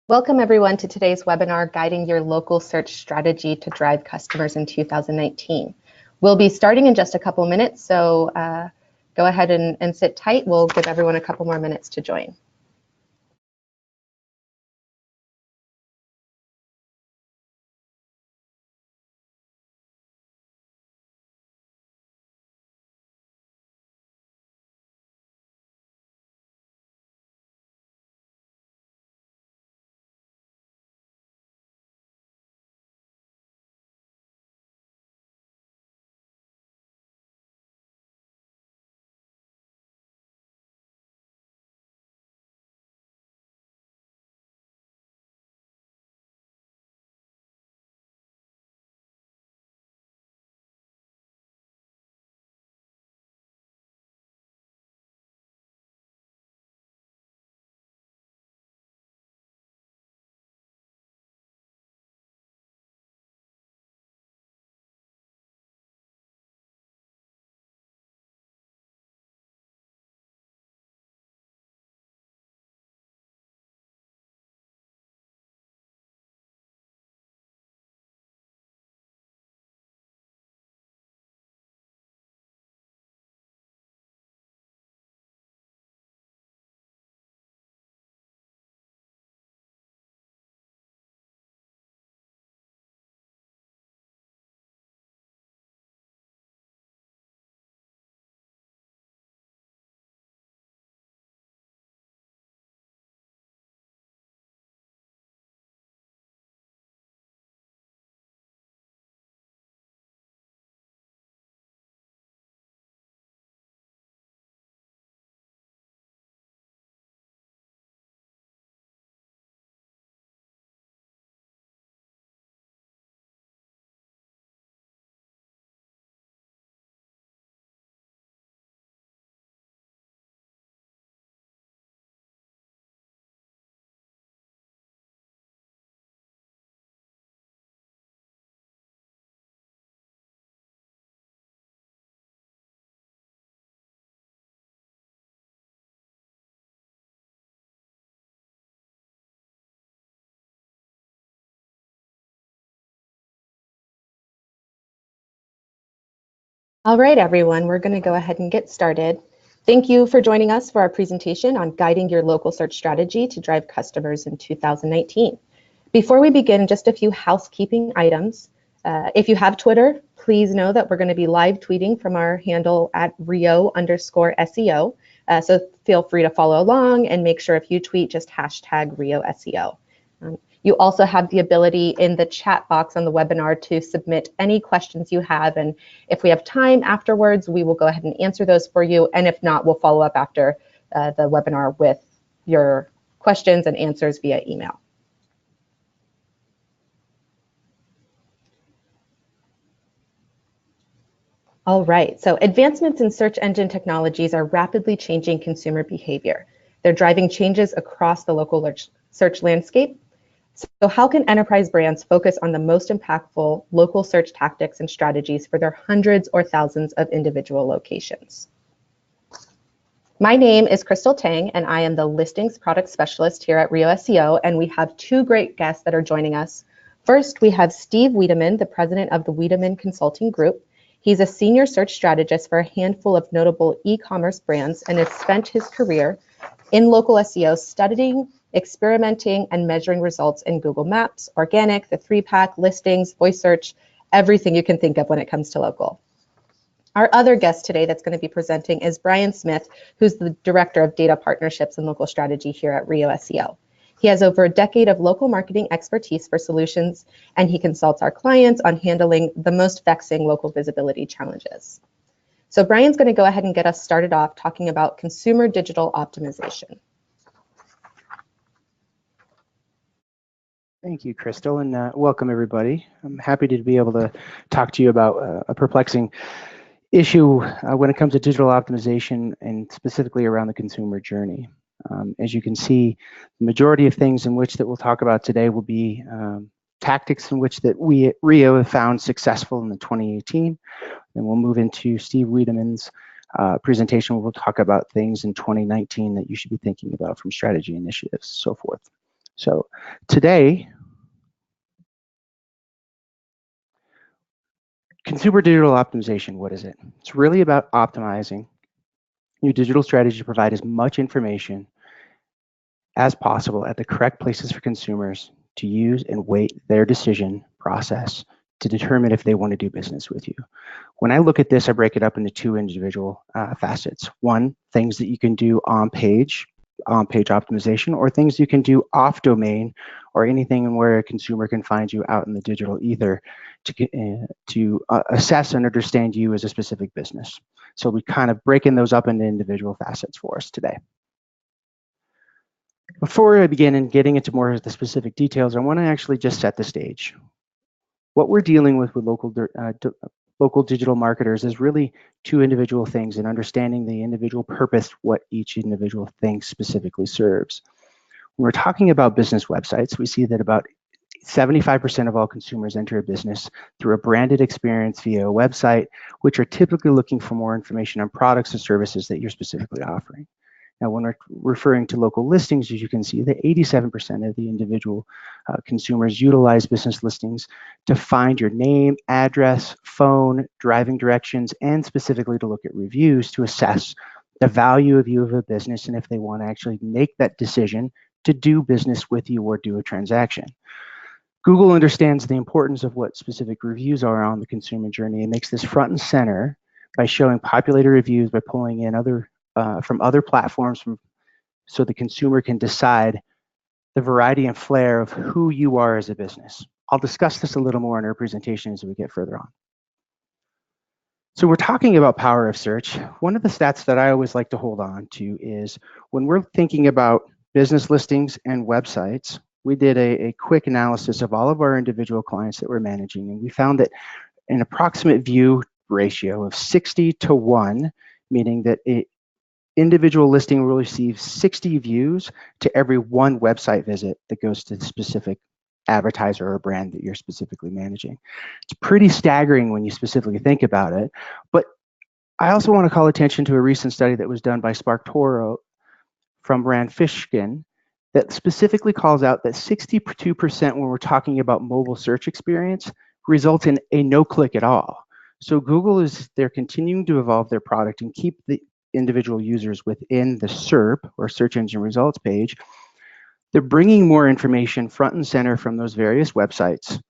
Welcome everyone to today's webinar, Guiding Your Local Search Strategy to Drive Customers in 2019. We'll be starting in just a couple minutes, so go ahead and sit tight. We'll give everyone a couple more minutes to join. All right, everyone, we're going to go ahead and get started. Thank you for joining us for our presentation on guiding your local search strategy to drive customers in 2019. Before we begin, just a few housekeeping items. If you have Twitter, please know that we're going to be live tweeting from our handle at Rio_SEO. So feel free to follow along and make sure if you tweet, just hashtag RioSEO. You also have the ability in the chat box on the webinar to submit any questions you have, and if we have time afterwards, we will go ahead and answer those for you, and if not, we'll follow up after the webinar with your questions and answers via email. All right, so advancements in search engine technologies are rapidly changing consumer behavior. They're driving changes across the local search landscape. So how can enterprise brands focus on the most impactful local search tactics and strategies for their hundreds or thousands of individual locations? My name is Crystal Tang, and I am the Listings Product Specialist here at Rio SEO, and we have two great guests that are joining us. First, we have Steve Wiedemann, the president of the Wiedemann Consulting Group. He's a senior search strategist for a handful of notable e-commerce brands and has spent his career in local SEO studying, experimenting, and measuring results in Google Maps, organic, the 3-pack, listings, voice search, everything you can think of when it comes to local. Our other guest today that's going to be presenting is Brian Smith, who's the Director of Data Partnerships and Local Strategy here at Rio SEO. He has over a decade of local marketing expertise for solutions, and he consults our clients on handling the most vexing local visibility challenges. So Brian's going to go ahead and get us started off talking about consumer digital optimization. Thank you, Crystal, and welcome everybody. I'm happy to be able to talk to you about a perplexing issue when it comes to digital optimization and specifically around the consumer journey. As you can see, the majority of things in which that we'll talk about today will be tactics in which that we at Rio have found successful in the 2018. Then we'll move into Steve Wiedemann's presentation where we'll talk about things in 2019 that you should be thinking about from strategy initiatives, so forth. So today, consumer digital optimization, what is it? It's really about optimizing your digital strategy to provide as much information as possible at the correct places for consumers to use and weight their decision process to determine if they want to do business with you. When I look at this, I break it up into two individual facets. One, things that you can do on page optimization, or things you can do off domain, or anything where a consumer can find you out in the digital ether to assess and understand you as a specific business. So we kind of breaking those up into individual facets for us today. Before I begin and getting into more of the specific details, I want to actually just set the stage. What we're dealing with local digital marketers is really two individual things, and understanding the individual purpose, what each individual thing specifically serves. When we're talking about business websites, we see that about 75% of all consumers enter a business through a branded experience via a website, which are typically looking for more information on products or services that you're specifically offering. Now, when we're referring to local listings, as you can see, that 87% of the individual consumers utilize business listings to find your name, address, phone, driving directions, and specifically to look at reviews to assess the value of you of a business and if they want to actually make that decision to do business with you or do a transaction. Google understands the importance of what specific reviews are on the consumer journey and makes this front and center by showing populated reviews, by pulling in from other platforms so the consumer can decide the variety and flair of who you are as a business. I'll discuss this a little more in our presentation as we get further on. So we're talking about power of search. One of the stats that I always like to hold on to is when we're thinking about business listings and websites, we did a quick analysis of all of our individual clients that we're managing, and we found that an approximate view ratio of 60-1, meaning that an individual listing will receive 60 views to every one website visit that goes to the specific advertiser or brand that you're specifically managing. It's pretty staggering when you specifically think about it, but I also want to call attention to a recent study that was done by SparkToro from Rand Fishkin that specifically calls out that 62% when we're talking about mobile search experience results in a no click at all. So Google they're continuing to evolve their product and keep the individual users within the SERP or search engine results page. They're bringing more information front and center from those various websites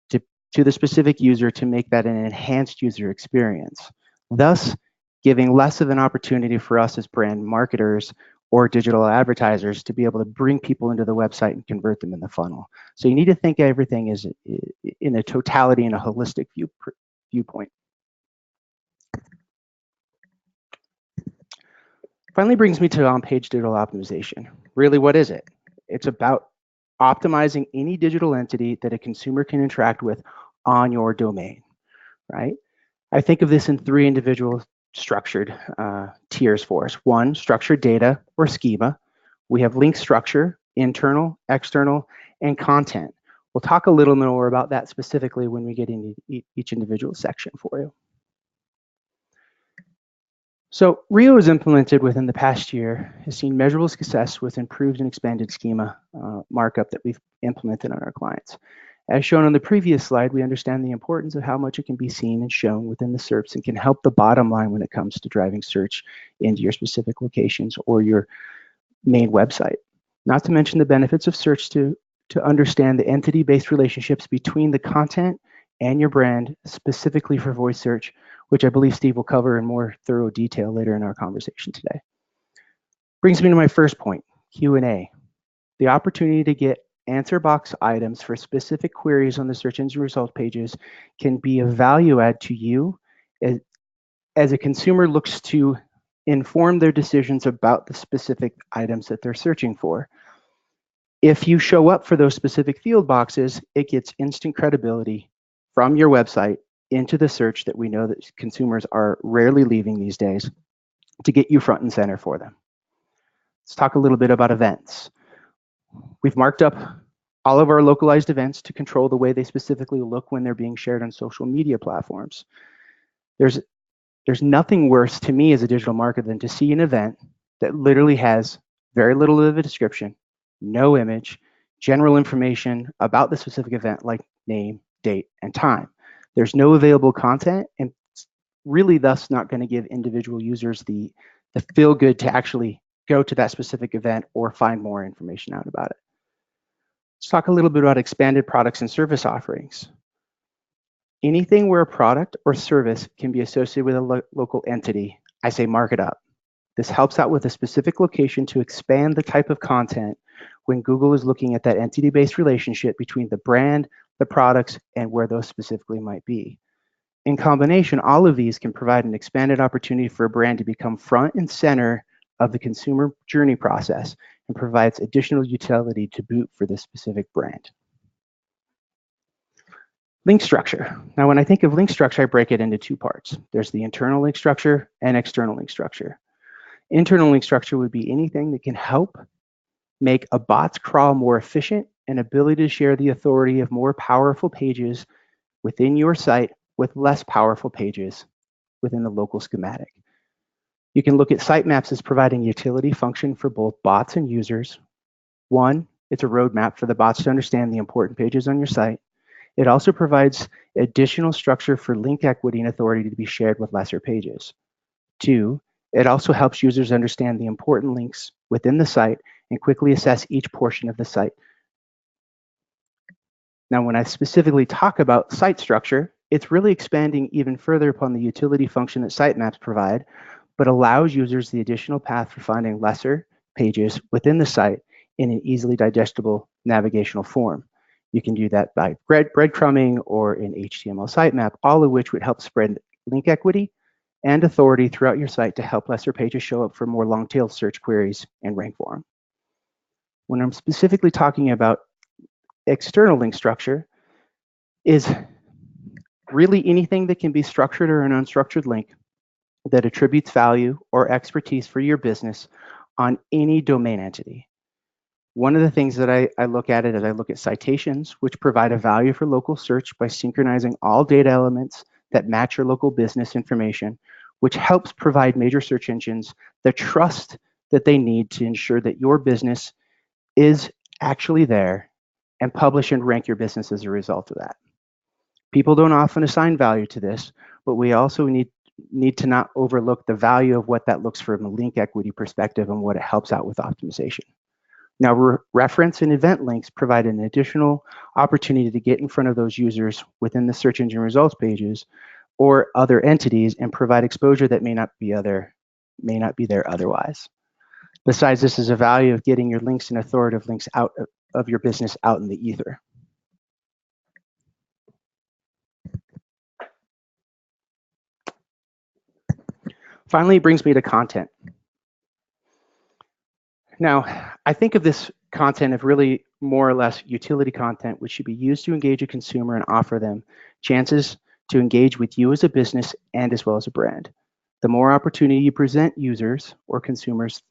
to the specific user to make that an enhanced user experience, thus giving less of an opportunity for us as brand marketers or digital advertisers to be able to bring people into the website and convert them in the funnel. So you need to think everything is in a totality and a holistic viewpoint. Finally brings me to on-page digital optimization. Really, what is it? It's about optimizing any digital entity that a consumer can interact with on your domain, right? I think of this in three individual structured tiers for us. One, structured data or schema. We have link structure, internal, external, and content. We'll talk a little more about that specifically when we get into each individual section for you. So Rio is implemented within the past year, has seen measurable success with improved and expanded schema markup that we've implemented on our clients. As shown on the previous slide, we understand the importance of how much it can be seen and shown within the SERPs and can help the bottom line when it comes to driving search into your specific locations or your main website. Not to mention the benefits of search to understand the entity-based relationships between the content and your brand, specifically for voice search, which I believe Steve will cover in more thorough detail later in our conversation today. Brings me to my first point, Q&A. The opportunity to get answer box items for specific queries on the search engine results pages can be a value add to you as a consumer looks to inform their decisions about the specific items that they're searching for. If you show up for those specific field boxes, it gets instant credibility from your website into the search that we know that consumers are rarely leaving these days to get you front and center for them. Let's talk a little bit about events. We've marked up all of our localized events to control the way they specifically look when they're being shared on social media platforms. There's nothing worse to me as a digital marketer than to see an event that literally has very little of a description, no image, general information about the specific event like name, date, and time. There's no available content and really thus not going to give individual users the feel good to actually go to that specific event or find more information out about it. Let's talk a little bit about expanded products and service offerings. Anything where a product or service can be associated with a local entity, I say mark it up. This helps out with a specific location to expand the type of content when Google is looking at that entity-based relationship between the brand, the products, and where those specifically might be. In combination, all of these can provide an expanded opportunity for a brand to become front and center of the consumer journey process and provides additional utility to boot for this specific brand. Link structure. Now, when I think of link structure, I break it into two parts. There's the internal link structure and external link structure. Internal link structure would be anything that can help make a bot's crawl more efficient and ability to share the authority of more powerful pages within your site with less powerful pages within the local schematic. You can look at sitemaps as providing utility function for both bots and users. One, it's a roadmap for the bots to understand the important pages on your site. It also provides additional structure for link equity and authority to be shared with lesser pages. Two, it also helps users understand the important links within the site and quickly assess each portion of the site. Now, when I specifically talk about site structure, it's really expanding even further upon the utility function that sitemaps provide, but allows users the additional path for finding lesser pages within the site in an easily digestible navigational form. You can do that by breadcrumbing or in HTML sitemap, all of which would help spread link equity and authority throughout your site to help lesser pages show up for more long-tail search queries and rank for them. When I'm specifically talking about external link structure, is really anything that can be structured or an unstructured link that attributes value or expertise for your business on any domain entity. One of the things that I look at it is I look at citations, which provide a value for local search by synchronizing all data elements that match your local business information, which helps provide major search engines the trust that they need to ensure that your business is actually there and publish and rank your business as a result of that. People don't often assign value to this, but we also need to not overlook the value of what that looks from a link equity perspective and what it helps out with optimization. Now, reference and event links provide an additional opportunity to get in front of those users within the search engine results pages or other entities and provide exposure that may not be there otherwise. Besides, this is a value of getting your links and authoritative links out of your business out in the ether. Finally, it brings me to content. Now, I think of this content as really more or less utility content, which should be used to engage a consumer and offer them chances to engage with you as a business and as well as a brand. The more opportunity you present users or consumers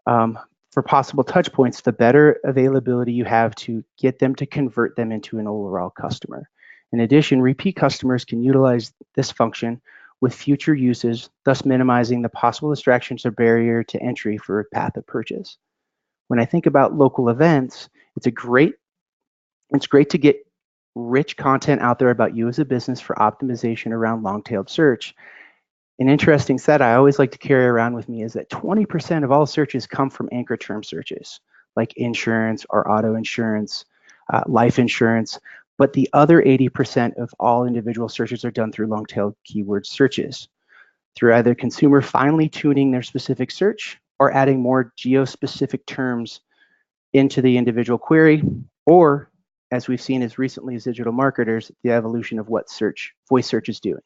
for possible touch points, the better availability you have to get them to convert them into an overall customer. In addition, repeat customers can utilize this function with future uses, thus minimizing the possible distractions or barrier to entry for a path of purchase. When I think about local events, it's great to get rich content out there about you as a business for optimization around long-tailed search. An interesting set I always like to carry around with me is that 20% of all searches come from anchor term searches, like insurance or auto insurance, life insurance, but the other 80% of all individual searches are done through long-tailed keyword searches, through either consumer finely tuning their specific search or adding more geo-specific terms into the individual query, or, as we've seen as recently as digital marketers, the evolution of what voice search is doing.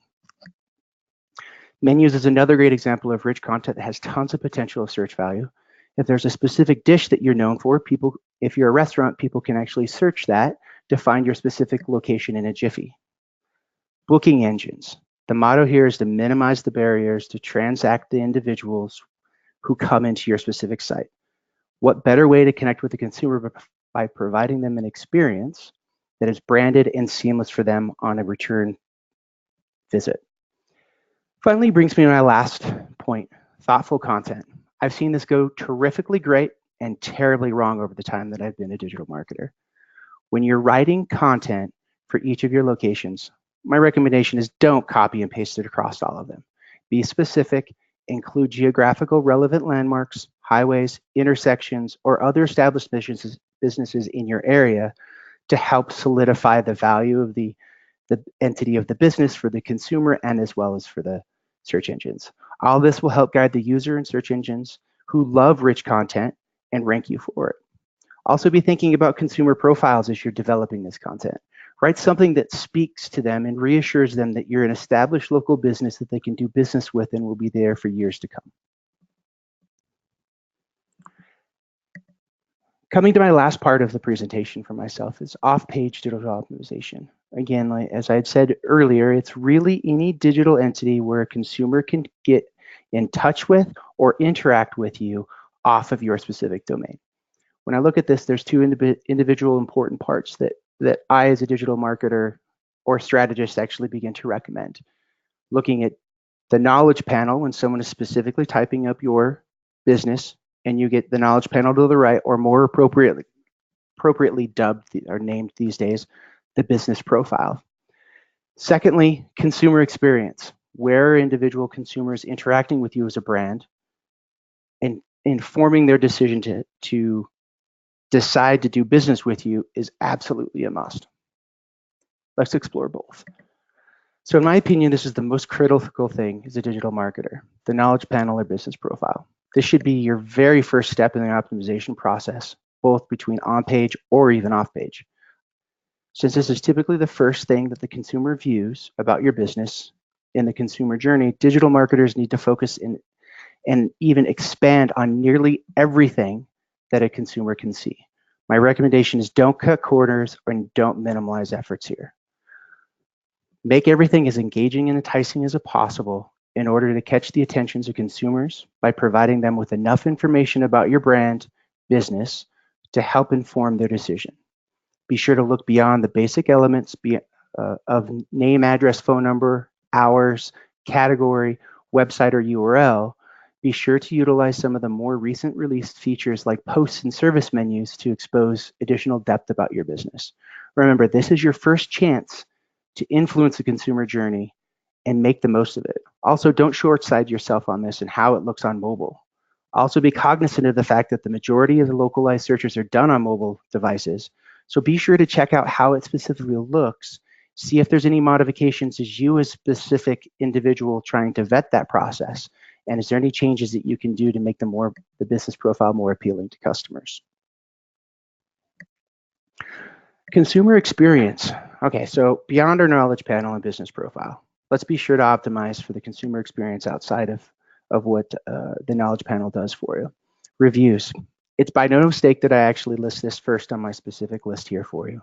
Menus is another great example of rich content that has tons of potential of search value. If there's a specific dish that you're known for, if you're a restaurant, people can actually search that to find your specific location in a jiffy. Booking engines. The motto here is to minimize the barriers to transact the individuals who come into your specific site. What better way to connect with the consumer by providing them an experience that is branded and seamless for them on a return visit. Finally, brings me to my last point, thoughtful content. I've seen this go terrifically great and terribly wrong over the time that I've been a digital marketer. When you're writing content for each of your locations, my recommendation is don't copy and paste it across all of them. Be specific, include geographical relevant landmarks, highways, intersections, or other established businesses in your area to help solidify the value of the entity of the business for the consumer and as well as for the search engines. All this will help guide the user and search engines who love rich content and rank you for it. Also be thinking about consumer profiles as you're developing this content. Write something that speaks to them and reassures them that you're an established local business that they can do business with and will be there for years to come. Coming to my last part of the presentation for myself is off-page digital optimization. Again, as I had said earlier, it's really any digital entity where a consumer can get in touch with or interact with you off of your specific domain. When I look at this, there's two individual important parts that I, as a digital marketer or strategist, actually begin to recommend. Looking at the knowledge panel when someone is specifically typing up your business, and you get the knowledge panel to the right, or more appropriately dubbed or named these days, the business profile. Secondly, consumer experience, where individual consumers interacting with you as a brand and informing their decision to decide to do business with you is absolutely a must. Let's explore both. So in my opinion, this is the most critical thing as a digital marketer, the knowledge panel or business profile. This should be your very first step in the optimization process, both between on-page or even off-page. Since this is typically the first thing that the consumer views about your business in the consumer journey, digital marketers need to focus in and even expand on nearly everything that a consumer can see. My recommendation is don't cut corners and don't minimize efforts here. Make everything as engaging and enticing as possible in order to catch the attentions of consumers by providing them with enough information about your brand, business, to help inform their decision. Be sure to look beyond the basic elements of name, address, phone number, hours, category, website, or URL. Be sure to utilize some of the more recent released features like posts and service menus to expose additional depth about your business. Remember, this is your first chance to influence the consumer journey and make the most of it. Also, don't short-side yourself on this and how it looks on mobile. Also, be cognizant of the fact that the majority of the localized searches are done on mobile devices. So be sure to check out how it specifically looks. See if there's any modifications as you as a specific individual trying to vet that process. And is there any changes that you can do to make the business profile more appealing to customers? Consumer experience. Okay, so beyond our knowledge panel and business profile, let's be sure to optimize for the consumer experience outside of what the knowledge panel does for you. Reviews. It's by no mistake that I actually list this first on my specific list here for you.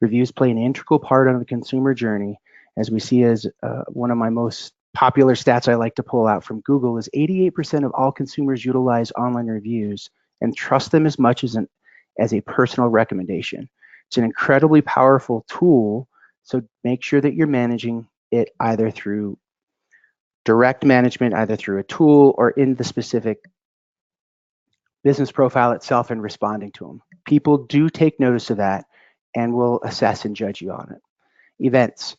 Reviews play an integral part of the consumer journey, as we see as one of my most popular stats I like to pull out from Google is 88% of all consumers utilize online reviews and trust them as much as a personal recommendation. It's an incredibly powerful tool, so make sure that you're managing it either through direct management, either through a tool or in the specific business profile itself and responding to them. People do take notice of that and will assess and judge you on it. Events.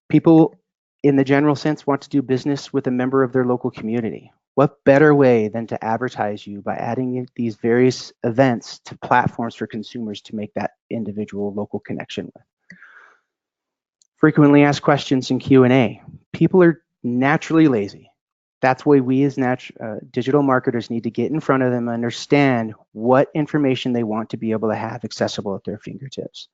People in the general sense want to do business with a member of their local community. What better way than to advertise you by adding these various events to platforms for consumers to make that individual local connection with? Frequently asked questions in Q&A. People are naturally lazy. That's why we as digital marketers need to get in front of them and understand what information they want to be able to have accessible at their fingertips.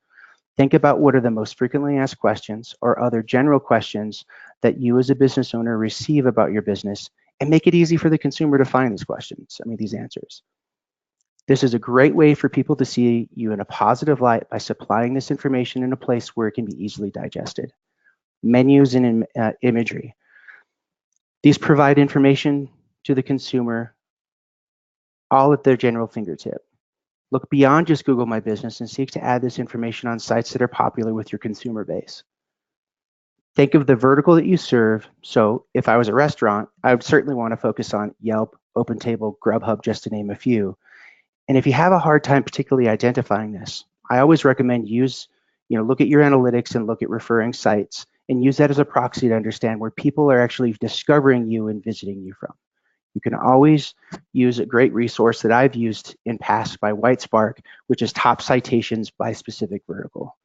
Think about what are the most frequently asked questions or other general questions that you as a business owner receive about your business and make it easy for the consumer to find these questions, these answers. This is a great way for people to see you in a positive light by supplying this information in a place where it can be easily digested. Menus and imagery. These provide information to the consumer all at their general fingertip. Look beyond just Google My Business and seek to add this information on sites that are popular with your consumer base. Think of the vertical that you serve. So if I was a restaurant, I would certainly want to focus on Yelp, OpenTable, Grubhub, just to name a few. And if you have a hard time particularly identifying this, I always recommend look at your analytics and look at referring sites and use that as a proxy to understand where people are actually discovering you and visiting you from. You can always use a great resource that I've used in past by Whitespark, which is top citations by specific vertical.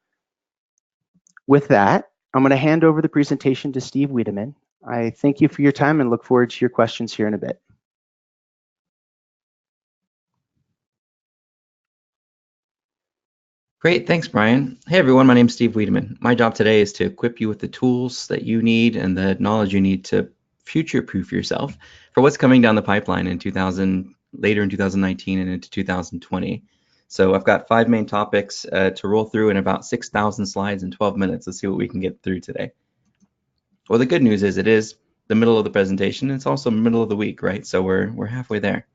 With that, I'm going to hand over the presentation to Steve Wiedemann. I thank you for your time and look forward to your questions here in a bit. Great, thanks, Brian. Hey everyone, my name is Steve Wiedemann. My job today is to equip you with the tools that you need and the knowledge you need to future-proof yourself for what's coming down the pipeline in later in 2019 and into 2020. So I've got 5 main topics to roll through in about 6,000 slides in 12 minutes. Let's see what we can get through today. Well, the good news is it is the middle of the presentation. It's also middle of the week, right? So we're halfway there.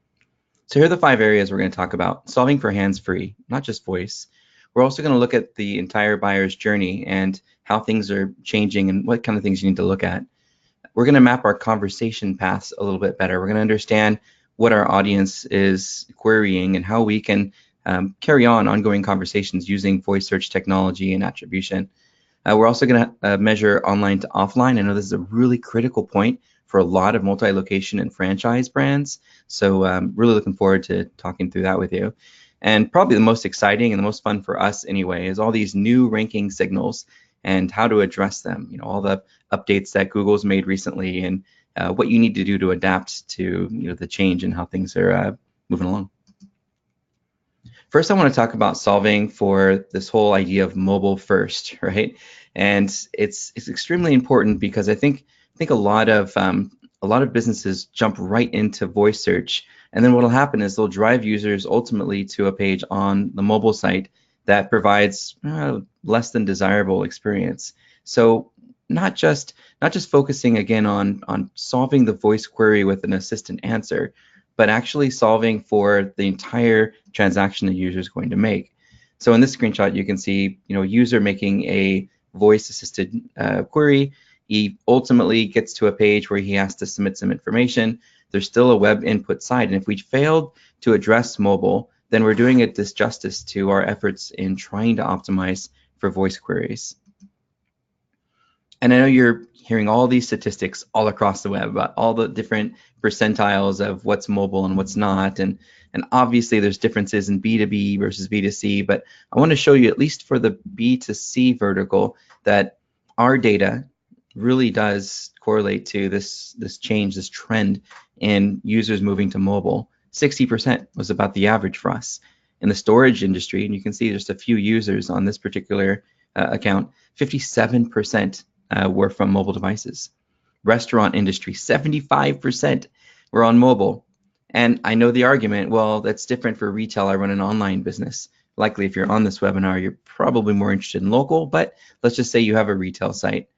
So here are the 5 areas we're going to talk about. Solving for hands-free, not just voice. We're also going to look at the entire buyer's journey and how things are changing and what kind of things you need to look at. We're going to map our conversation paths a little bit better. We're going to understand what our audience is querying and how we can carry on ongoing conversations using voice search technology and attribution. We're also going to measure online to offline. I know this is a really critical point for a lot of multi-location and franchise brands. So really looking forward to talking through that with you. And probably the most exciting and the most fun for us anyway is all these new ranking signals and how to address them. You know, all the updates that Google's made recently and what you need to do to adapt to the change and how things are moving along. First, I want to talk about solving for this whole idea of mobile first, right? And it's extremely important because I think a lot of businesses jump right into voice search. And then what will happen is they'll drive users ultimately to a page on the mobile site that provides less than desirable experience. So not just focusing again on solving the voice query with an assistant answer, but actually solving for the entire transaction the user is going to make. So in this screenshot, you can see a user making a voice assisted query. He ultimately gets to a page where he has to submit some information. There's still a web input side. And if we failed to address mobile, then we're doing a disjustice to our efforts in trying to optimize for voice queries. And I know you're hearing all these statistics all across the web about all the different percentiles of what's mobile and what's not. And obviously there's differences in B2B versus B2C, but I want to show you, at least for the B2C vertical, that our data really does correlate to this change, this trend in users moving to mobile. 60% was about the average for us. In the storage industry, and you can see just a few users on this particular account, 57% were from mobile devices. Restaurant industry, 75% were on mobile. And I know the argument, well, that's different for retail. I run an online business. Likely if you're on this webinar, you're probably more interested in local, but let's just say you have a retail site,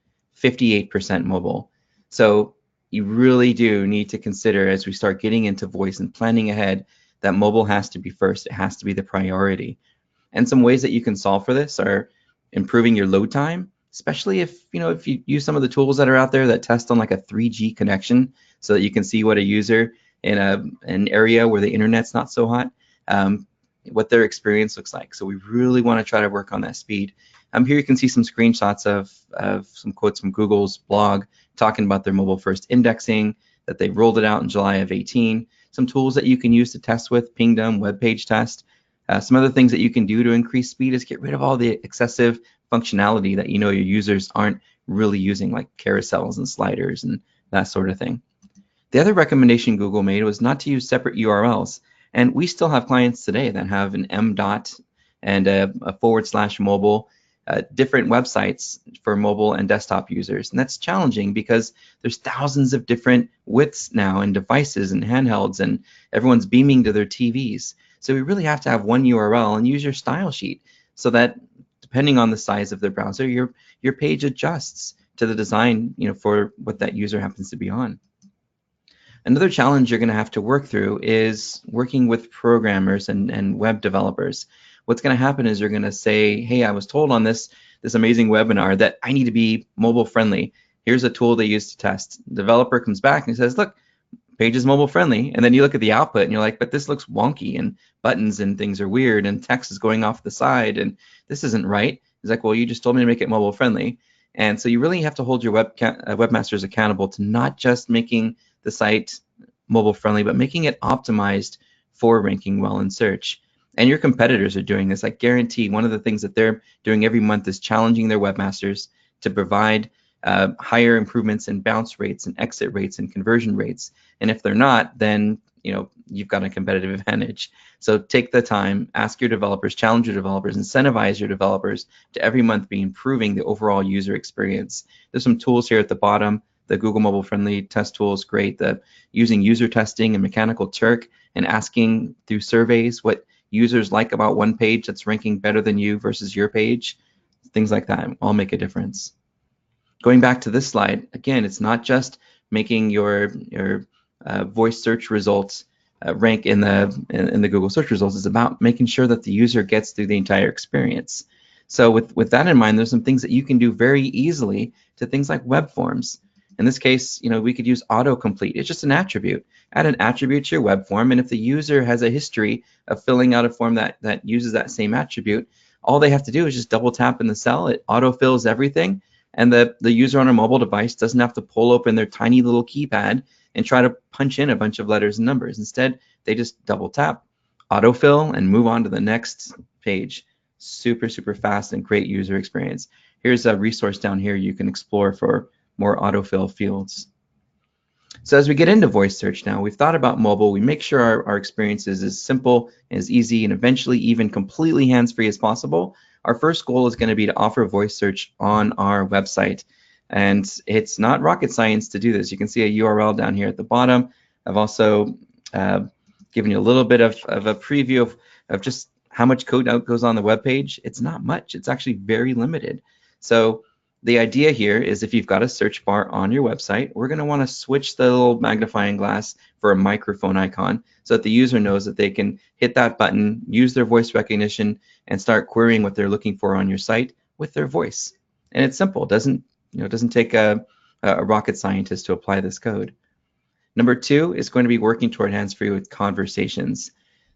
58% mobile. So you really do need to consider, as we start getting into voice and planning ahead, that mobile has to be first. It has to be the priority. And some ways that you can solve for this are improving your load time, especially if you use some of the tools that are out there that test on like a 3G connection, so that you can see what a user in an area where the internet's not so hot, what their experience looks like. So we really want to try to work on that speed. Here you can see some screenshots of some quotes from Google's blog talking about their mobile first indexing, that they rolled it out in July of 18. Some tools that you can use to test with, Pingdom, web page test. Some other things that you can do to increase speed is get rid of all the excessive functionality that your users aren't really using, like carousels and sliders and that sort of thing. The other recommendation Google made was not to use separate URLs. And we still have clients today that have an M dot and a / mobile, different websites for mobile and desktop users. And that's challenging because there's thousands of different widths now and devices and handhelds, and everyone's beaming to their TVs. So we really have to have one URL and use your style sheet so that depending on the size of the browser, your page adjusts to the design for what that user happens to be on. Another challenge you're going to have to work through is working with programmers and web developers. What's going to happen is you're going to say, hey, I was told on this amazing webinar that I need to be mobile friendly. Here's a tool they use to test. The developer comes back and says, look, page is mobile friendly. And then you look at the output and you're like, but this looks wonky and buttons and things are weird and text is going off the side and this isn't right. It's like, well, you just told me to make it mobile friendly. And so you really have to hold your webmasters accountable to not just making the site mobile friendly, but making it optimized for ranking well in search. And your competitors are doing this. I guarantee one of the things that they're doing every month is challenging their webmasters to provide higher improvements in bounce rates and exit rates and conversion rates. And if they're not, then you've got a competitive advantage. So take the time, ask your developers, challenge your developers, incentivize your developers to every month be improving the overall user experience. There's some tools here at the bottom. The Google Mobile Friendly Test Tool is great. The using user testing and Mechanical Turk and asking through surveys what users like about one page that's ranking better than you versus your page. Things like that all make a difference. Going back to this slide, again, it's not just making your voice search results rank in the Google search results. It's about making sure that the user gets through the entire experience. So with that in mind, there's some things that you can do very easily to things like web forms. In this case, we could use autocomplete. It's just an attribute. Add an attribute to your web form, and if the user has a history of filling out a form that uses that same attribute, all they have to do is just double tap in the cell. It autofills everything, and the user on a mobile device doesn't have to pull open their tiny little keypad and try to punch in a bunch of letters and numbers. Instead, they just double tap, autofill, and move on to the next page. Super, super fast and great user experience. Here's a resource down here you can explore for more autofill fields. So as we get into voice search now, we've thought about mobile. We make sure our experience is as simple, as easy, and eventually even completely hands-free as possible. Our first goal is going to be to offer voice search on our website. And it's not rocket science to do this. You can see a URL down here at the bottom. I've also given you a little bit of a preview of just how much code goes on the web page. It's not much. It's actually very limited. So the idea here is if you've got a search bar on your website, we're going to want to switch the little magnifying glass for a microphone icon so that the user knows that they can hit that button, use their voice recognition, and start querying what they're looking for on your site with their voice. And it's simple. It doesn't take a rocket scientist to apply this code. Number two is going to be working toward hands-free with conversations.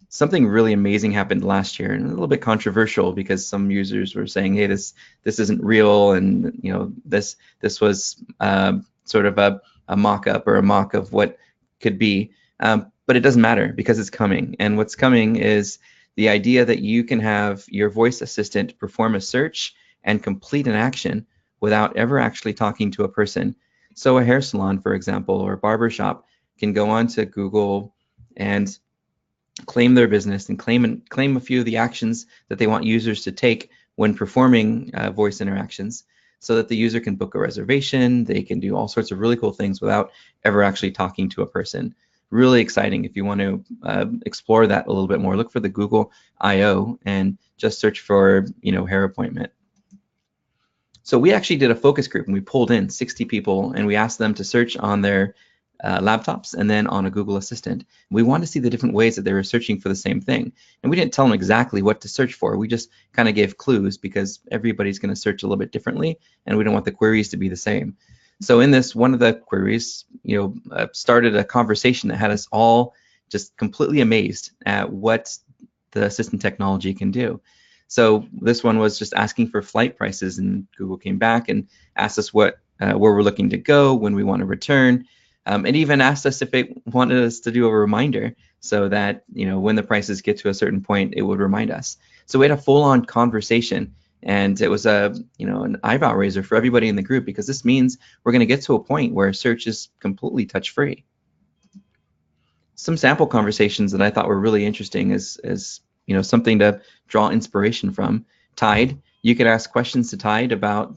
Something really amazing happened last year, and a little bit controversial because some users were saying, "Hey, this isn't real," and this was sort of a mock-up or a mock of what could be. But it doesn't matter because it's coming, and what's coming is the idea that you can have your voice assistant perform a search and complete an action without ever actually talking to a person. So a hair salon, for example, or a barber shop can go on to Google and claim their business and claim a few of the actions that they want users to take when performing voice interactions so that the user can book a reservation. They can do all sorts of really cool things without ever actually talking to a person. Really exciting. If you want to explore that a little bit more, look for the Google I/O and just search for hair appointment. So we actually did a focus group and we pulled in 60 people and we asked them to search on their laptops and then on a Google Assistant. We wanted to see the different ways that they were searching for the same thing. And we didn't tell them exactly what to search for. We just kind of gave clues because everybody's going to search a little bit differently and we don't want the queries to be the same. So in this, one of the queries, started a conversation that had us all just completely amazed at what the assistant technology can do. So this one was just asking for flight prices, and Google came back and asked us where we're looking to go, when we want to return. It even asked us if it wanted us to do a reminder so that when the prices get to a certain point, it would remind us. So we had a full-on conversation, and it was an eyebrow raiser for everybody in the group because this means we're going to get to a point where search is completely touch-free. Some sample conversations that I thought were really interesting is something to draw inspiration from. Tide, you could ask questions to Tide about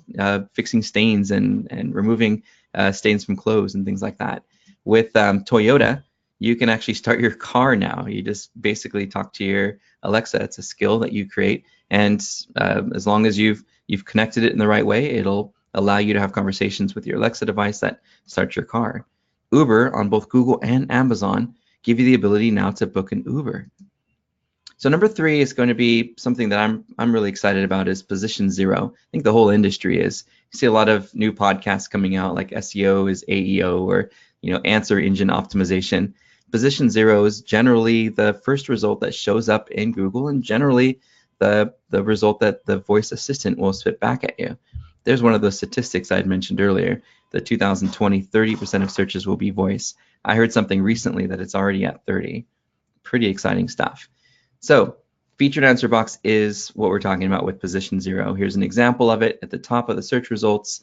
fixing stains and removing stains from clothes and things like that. With Toyota, you can actually start your car now. You just basically talk to your Alexa. It's a skill that you create, and as long as you've connected it in the right way, it'll allow you to have conversations with your Alexa device that starts your car. Uber on both Google and Amazon give you the ability now to book an Uber. So number 3 is going to be something that I'm really excited about, is position zero. I think the whole industry is. You see a lot of new podcasts coming out, like SEO is AEO, or answer engine optimization. Position zero is generally the first result that shows up in Google, and generally the result that the voice assistant will spit back at you. There's one of those statistics I had mentioned earlier. The 2020, 30% of searches will be voice. I heard something recently that it's already at 30. Pretty exciting stuff. So featured answer box is what we're talking about with position zero. Here's an example of it at the top of the search results.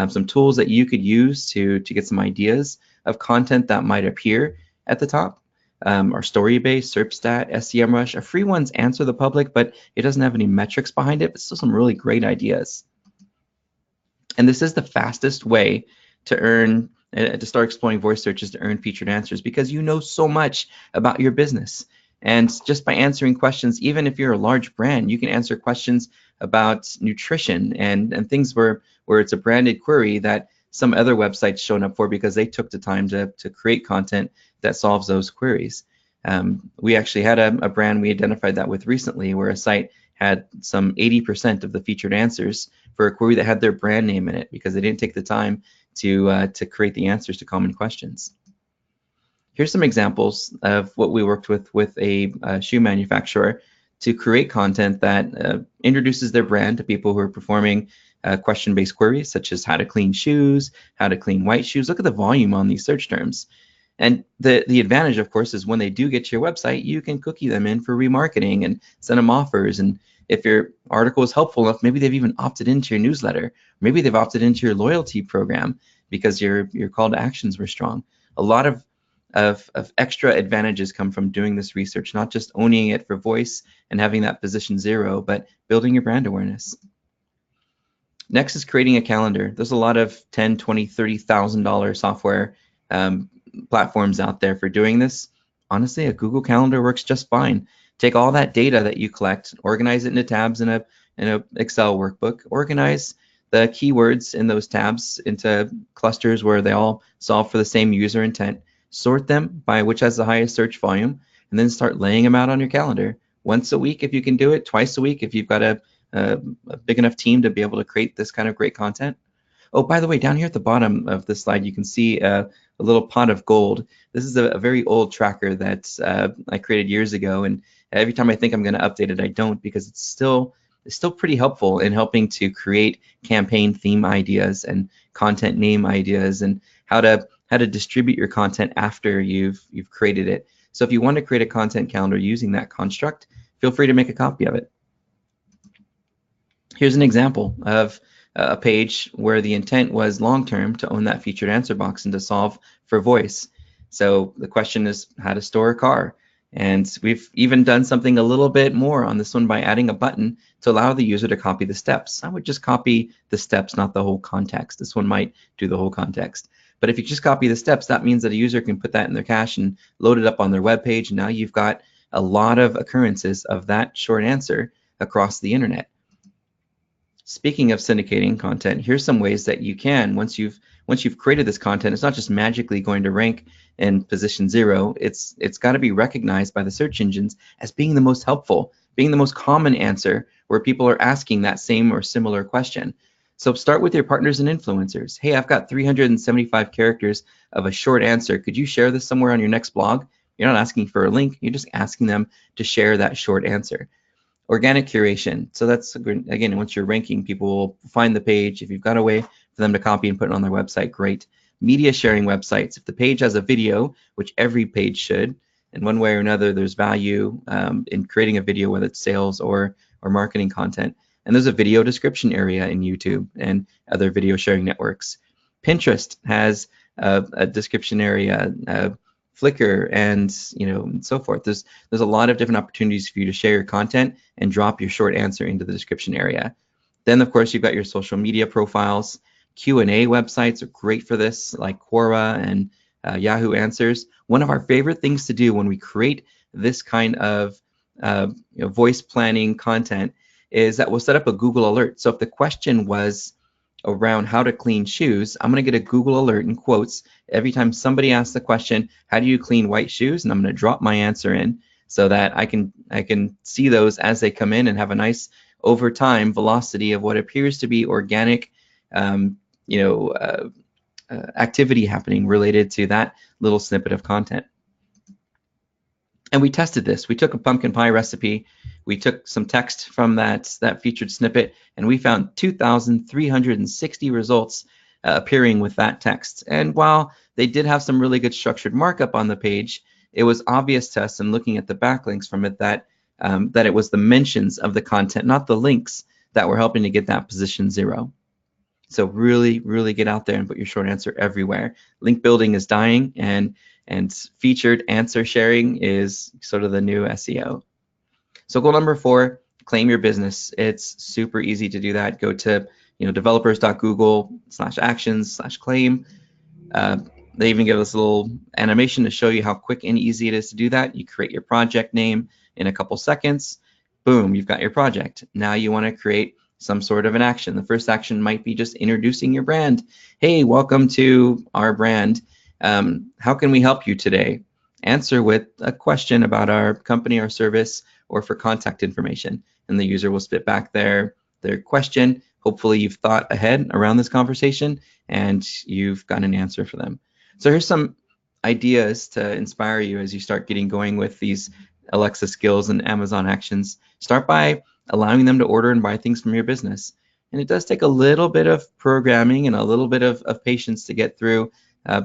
Some tools that you could use to get some ideas of content that might appear at the top are Storybase, SERPstat, SEMrush. A free one's Answer the Public, but it doesn't have any metrics behind it, but still some really great ideas. And this is the fastest way to start exploring voice searches, to earn featured answers, because you know so much about your business. And just by answering questions, even if you're a large brand, you can answer questions about nutrition and things where it's a branded query that some other websites shown up for because they took the time to create content that solves those queries. We actually had a brand we identified that with recently, where a site had some 80% of the featured answers for a query that had their brand name in it because they didn't take the time to create the answers to common questions. Here's some examples of what we worked with a shoe manufacturer to create content that introduces their brand to people who are performing question-based queries, such as how to clean shoes, how to clean white shoes. Look at the volume on these search terms. And the advantage, of course, is when they do get to your website, you can cookie them in for remarketing and send them offers. And if your article is helpful enough, maybe they've even opted into your newsletter. Maybe they've opted into your loyalty program because your call to actions were strong. A lot of extra advantages come from doing this research, not just owning it for voice and having that position zero, but building your brand awareness. Next is creating a calendar. There's a lot of $10,000, $20,000, $30,000 software platforms out there for doing this. Honestly, a Google Calendar works just fine. Take all that data that you collect, organize it into tabs in a Excel workbook, organize the keywords in those tabs into clusters where they all solve for the same user intent. Sort them by which has the highest search volume, and then start laying them out on your calendar. Once a week if you can do it, twice a week if you've got a big enough team to be able to create this kind of great content. Oh, by the way, down here at the bottom of this slide, you can see a little pot of gold. This is a very old tracker that I created years ago, and every time I think I'm going to update it, I don't, because it's still pretty helpful in helping to create campaign theme ideas and content name ideas and how to distribute your content after you've created it. So if you want to create a content calendar using that construct, feel free to make a copy of it. Here's an example of a page where the intent was long-term to own that featured answer box and to solve for voice. So the question is how to store a car. And we've even done something a little bit more on this one by adding a button to allow the user to copy the steps. I would just copy the steps, not the whole context. This one might do the whole context. But if you just copy the steps, that means that a user can put that in their cache and load it up on their web page. And now you've got a lot of occurrences of that short answer across the internet. Speaking of syndicating content, here's some ways that you can, once you've created this content, it's not just magically going to rank in position zero. It's got to be recognized by the search engines as being the most helpful, being the most common answer where people are asking that same or similar question. So start with your partners and influencers. Hey, I've got 375 characters of a short answer. Could you share this somewhere on your next blog? You're not asking for a link. You're just asking them to share that short answer. Organic curation. So that's, again, once you're ranking, people will find the page. If you've got a way for them to copy and put it on their website, great. Media sharing websites. If the page has a video, which every page should, in one way or another, there's value in creating a video, whether it's sales or marketing content. And there's a video description area in YouTube and other video sharing networks. Pinterest has a description area, Flickr, and so forth. There's a lot of different opportunities for you to share your content and drop your short answer into the description area. Then, of course, you've got your social media profiles. Q&A websites are great for this, like Quora and Yahoo Answers. One of our favorite things to do when we create this kind of voice planning content is that we'll set up a Google alert. So if the question was around how to clean shoes, I'm going to get a Google alert in quotes every time somebody asks the question, how do you clean white shoes? And I'm going to drop my answer in. so that I can see those as they come in and have a nice over time velocity of what appears to be organic, you know, activity happening related to that little snippet of content. And we tested this. We took a pumpkin pie recipe, we took some text from that featured snippet, and we found 2,360 results appearing with that text. And while they did have some really good structured markup on the page, it was obvious to us in looking at the backlinks from it that that it was the mentions of the content, not the links, that were helping to get that position 0. So really, really get out there and put your short answer everywhere. Link building is dying, and featured answer sharing is sort of the new SEO. So goal number 4, claim your business. It's super easy to do that. Go to developers.google/actions/claim. They even give us a little animation to show you how quick and easy it is to do that. You create your project name in a couple seconds. Boom, you've got your project. Now you want to create some sort of an action. The first action might be just introducing your brand. Hey, welcome to our brand. How can we help you today? Answer with a question about our company or service, or for contact information. And the user will spit back their question. Hopefully you've thought ahead around this conversation and you've got an answer for them. So here's some ideas to inspire you as you start getting going with these Alexa skills and Amazon actions. Start by allowing them to order and buy things from your business. And it does take a little bit of programming and a little bit of patience to get through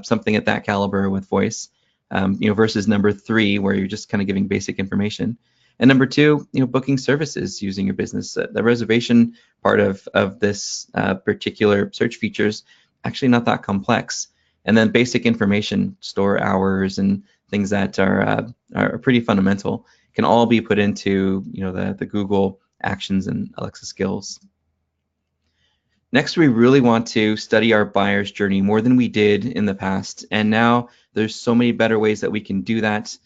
something at that caliber with voice, versus number 3, where you're just kind of giving basic information. And number 2, booking services using your business. The reservation part of this particular search feature is actually not that complex. And then basic information, store hours and things that are pretty fundamental, can all be put into the Google Actions and Alexa skills. Next, we really want to study our buyer's journey more than we did in the past. And now there's so many better ways that we can do that.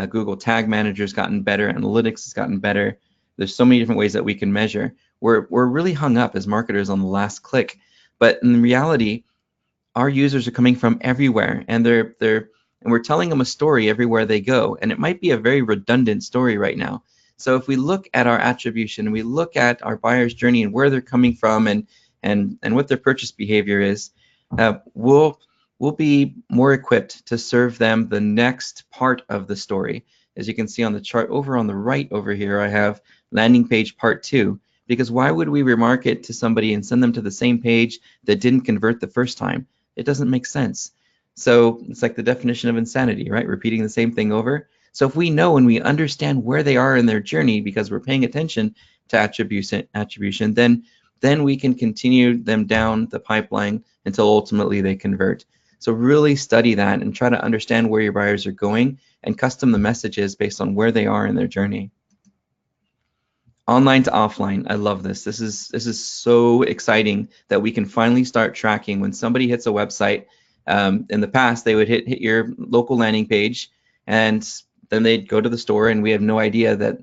Google Tag Manager has gotten better. Analytics has gotten better. There's so many different ways that we can measure. We're really hung up as marketers on the last click. But in reality, our users are coming from everywhere, and we're telling them a story everywhere they go. And it might be a very redundant story right now. So if we look at our attribution, and we look at our buyer's journey and where they're coming from and what their purchase behavior is, we'll be more equipped to serve them the next part of the story. As you can see on the chart over on the right over here, I have landing page part 2, because why would we remarket to somebody and send them to the same page that didn't convert the first time? It doesn't make sense. So it's like the definition of insanity, right? Repeating the same thing over. So if we know and we understand where they are in their journey because we're paying attention to attribution, then we can continue them down the pipeline until ultimately they convert. So really study that and try to understand where your buyers are going and custom the messages based on where they are in their journey. Online to offline, I love this. This is so exciting that we can finally start tracking when somebody hits a website. In the past, they would hit your local landing page, and then they'd go to the store, and we have no idea that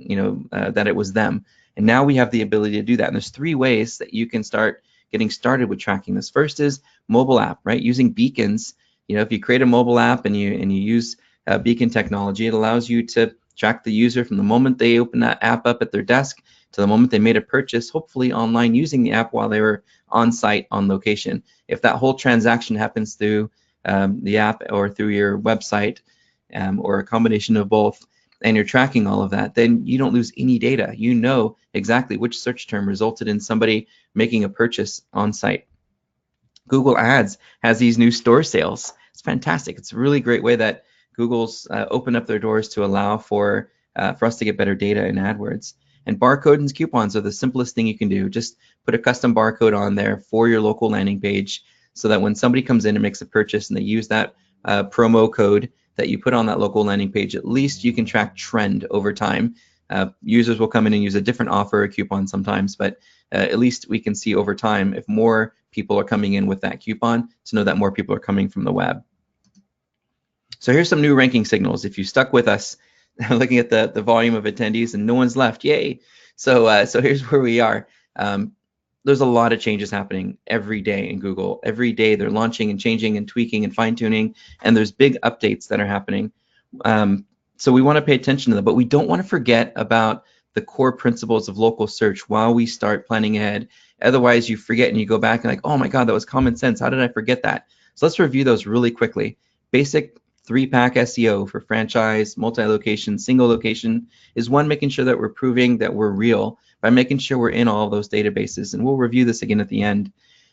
that it was them. And now we have the ability to do that. And there's 3 ways that you can start getting started with tracking this. First is mobile app, right? Using beacons. If you create a mobile app and you use beacon technology, it allows you to track the user from the moment they open that app up at their desk to the moment they made a purchase, hopefully online using the app while they were on site on location. If that whole transaction happens through the app or through your website or a combination of both, and you're tracking all of that, then you don't lose any data. You know exactly which search term resulted in somebody making a purchase on site. Google Ads has these new store sales. It's fantastic. It's a really great way that Google's opened up their doors to allow for us to get better data in AdWords. And barcodes and coupons are the simplest thing you can do. Just put a custom barcode on there for your local landing page so that when somebody comes in and makes a purchase and they use that promo code that you put on that local landing page, at least you can track trend over time. Users will come in and use a different offer or coupon sometimes, but at least we can see over time if more people are coming in with that coupon to know that more people are coming from the web. So here's some new ranking signals. If you stuck with us, looking at the volume of attendees and no one's left, yay. So here's where we are. There's a lot of changes happening every day in Google. Every day they're launching and changing and tweaking and fine tuning, and there's big updates that are happening. So we want to pay attention to that, but we don't want to forget about the core principles of local search while we start planning ahead. Otherwise, you forget and you go back and like, oh my God, that was common sense. How did I forget that? So let's review those really quickly. Basic 3-pack SEO for franchise, multi-location, single location is one, making sure that we're proving that we're real by making sure we're in all of those databases. And we'll review this again at the end.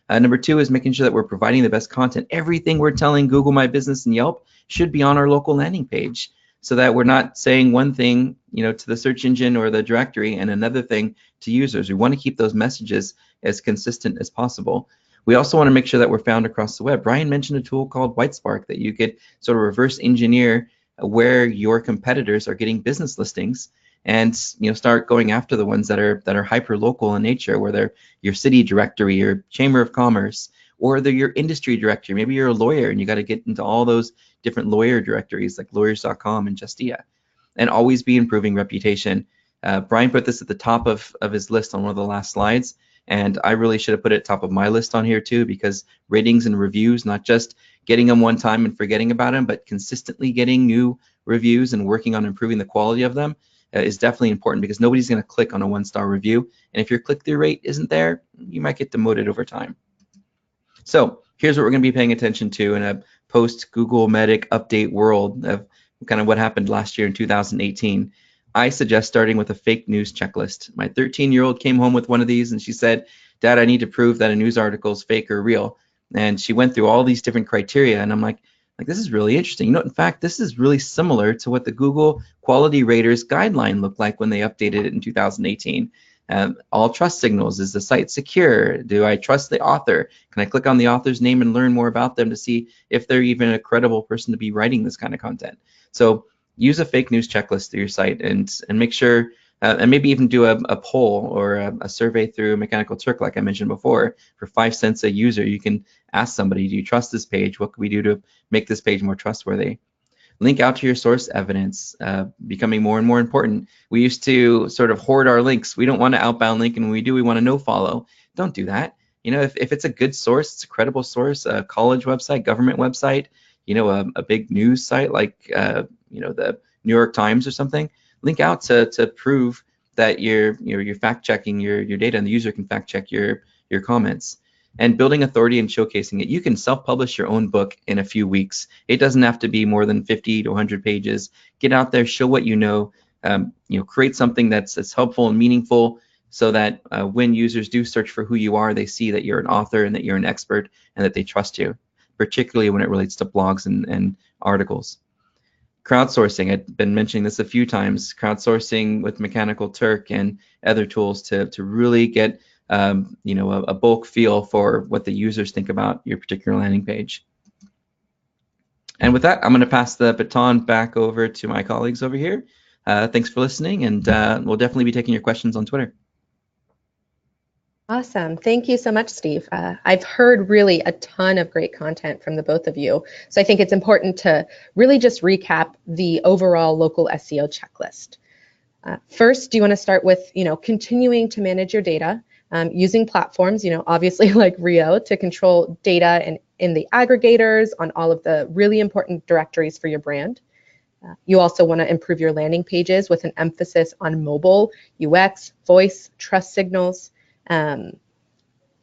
Number 2 is making sure that we're providing the best content. Everything we're telling Google My Business and Yelp should be on our local landing page, so that we're not saying one thing, to the search engine or the directory and another thing to users. We want to keep those messages as consistent as possible. We also want to make sure that we're found across the web. Brian mentioned a tool called Whitespark that you could sort of reverse engineer where your competitors are getting business listings, and start going after the ones that are hyper local in nature, where they're your city directory, your chamber of commerce, or they're your industry directory. Maybe you're a lawyer and you got to get into all those different lawyer directories like lawyers.com and Justia, and always be improving reputation. Brian put this at the top of his list on one of the last slides, and I really should have put it top of my list on here too, because ratings and reviews, not just getting them one time and forgetting about them, but consistently getting new reviews and working on improving the quality of them is definitely important, because nobody's going to click on a 1-star review, and if your click-through rate isn't there, you might get demoted over time. So here's what we're going to be paying attention to in a post-Google Medic update world of kind of what happened last year in 2018. I suggest starting with a fake news checklist. My 13-year-old came home with one of these and she said, Dad, I need to prove that a news article is fake or real. And she went through all these different criteria, and I'm like, this is really interesting. In fact, this is really similar to what the Google Quality Raters guideline looked like when they updated it in 2018. All trust signals. Is the site secure? Do I trust the author? Can I click on the author's name and learn more about them to see if they're even a credible person to be writing this kind of content? So use a fake news checklist through your site, and make sure, and maybe even do a poll or a survey through Mechanical Turk, like I mentioned before. For 5 cents a user, you can ask somebody, do you trust this page? What can we do to make this page more trustworthy? Link out to your source evidence, becoming more and more important. We used to sort of hoard our links. We don't want to outbound link, and when we do, we want to no follow. Don't do that. If it's a good source, it's a credible source, a college website, government website, a big news site like the New York Times or something, link out to prove that you're fact checking your data, and the user can fact check your comments. And building authority and showcasing it. You can self-publish your own book in a few weeks. It doesn't have to be more than 50 to 100 pages. Get out there, show what you know, create something that's helpful and meaningful, so that when users do search for who you are, they see that you're an author and that you're an expert and that they trust you, particularly when it relates to blogs and articles. Crowdsourcing, I've been mentioning this a few times, crowdsourcing with Mechanical Turk and other tools to really get a bulk feel for what the users think about your particular landing page. And with that, I'm going to pass the baton back over to my colleagues over here. Thanks for listening, and we'll definitely be taking your questions on Twitter. Awesome. Thank you so much, Steve. I've heard really a ton of great content from the both of you. So I think it's important to really just recap the overall local SEO checklist. First, do you want to start with, continuing to manage your data? Using platforms, obviously like Rio, to control data and in the aggregators on all of the really important directories for your brand. You also want to improve your landing pages with an emphasis on mobile, UX, voice, trust signals.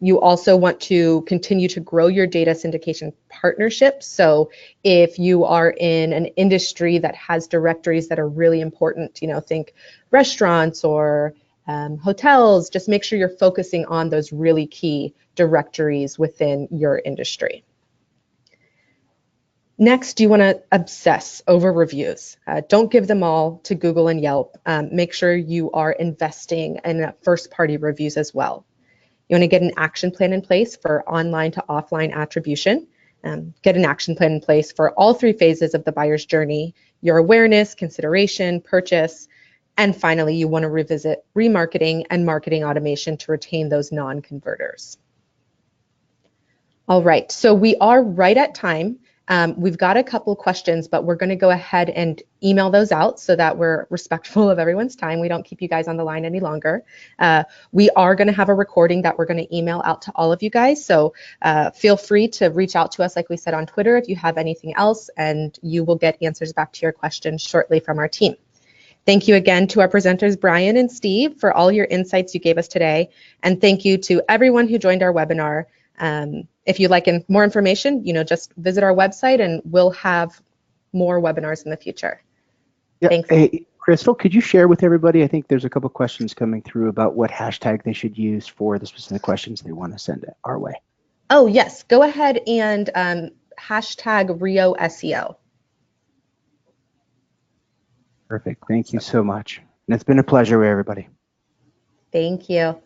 You also want to continue to grow your data syndication partnerships. So if you are in an industry that has directories that are really important, think restaurants or hotels, just make sure you're focusing on those really key directories within your industry. Next, you want to obsess over reviews. Don't give them all to Google and Yelp. Make sure you are investing in first-party reviews as well. You want to get an action plan in place for online to offline attribution. Get an action plan in place for all 3 phases of the buyer's journey: your awareness, consideration, purchase. And finally, you want to revisit remarketing and marketing automation to retain those non-converters. All right, so we are right at time. We've got a couple questions, but we're going to go ahead and email those out so that we're respectful of everyone's time. We don't keep you guys on the line any longer. We are going to have a recording that we're going to email out to all of you guys. So feel free to reach out to us, like we said, on Twitter if you have anything else, and you will get answers back to your questions shortly from our team. Thank you again to our presenters, Brian and Steve, for all your insights you gave us today. And thank you to everyone who joined our webinar. If you'd like more information, just visit our website and we'll have more webinars in the future. Yeah. Thanks. Hey, Crystal, could you share with everybody? I think there's a couple questions coming through about what hashtag they should use for the specific questions they want to send our way. Oh, yes. Go ahead and hashtag Rio SEO. Perfect. Thank you so much. And it's been a pleasure, everybody. Thank you.